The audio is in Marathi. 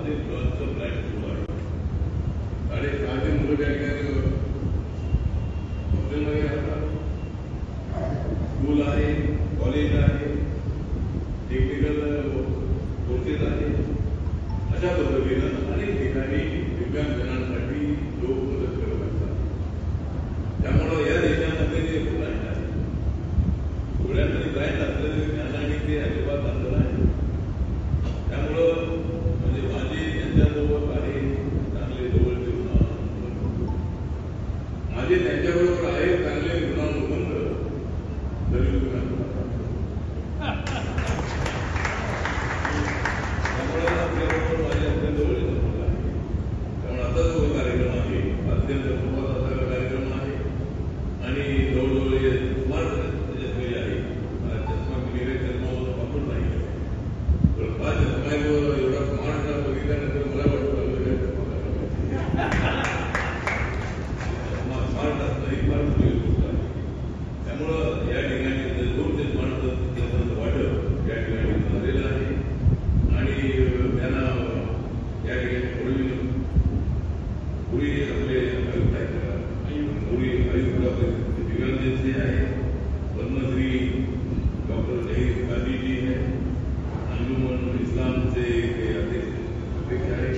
मध्ये लॉन्चचा प्लॅन सुरू आहे. 6.5 मुलं त्या ठिकाणी हॉस्टेलमध्ये राहतात. स्कूल आहे, कॉलेज आहे, टेक्निकल कोर्सेस आहे. अशा पद्धतीनं अनेक ठिकाणी दिव्यांगजनांसाठी लोक मदत करत असतात. त्यामुळं या देशामध्ये जे ब्रांड आहे, डोळ्यामध्ये ब्रांड असलेले ज्ञान आणि ते अजिबात अंतर आहे. त्यामुळं म्हणजे माझे त्यांच्यासोबत आहे चांगले जवळचे माझे त्यांच्याबरोबर आहे चांगले ऋणानुबंध तरी त्यामुळे आपल्याबरोबर माझे अत्यंत जवळचे संबंध आहे. त्यामुळे आता जो कार्यक्रम आहे अत्यंत महत्त्वाचा कार्यक्रम आहे आणि जवळजवळ स्मार्ट चष्मे आहे. चष्मा मी चष्मा वापरून नाही पण हा चष्म्यावर एवढा स्मार्ट बघितल्यानंतर मला वाटतं स्मार्ट असणं ही फार मोठी गोष्ट आहे. त्यामुळं या ठिकाणी दोन ते स्मार्ट वाटप या ठिकाणी झालेलं आहे आणि त्यांना या ठिकाणी पुढे आपले आयुक्त आहेत, पुढे आयुक्त दिव्यांगचे आहे, पद्मश्री डॉक्टर जहीर गांधीजी है, अंजुमन इस्लाम से अध्यक्ष आहे.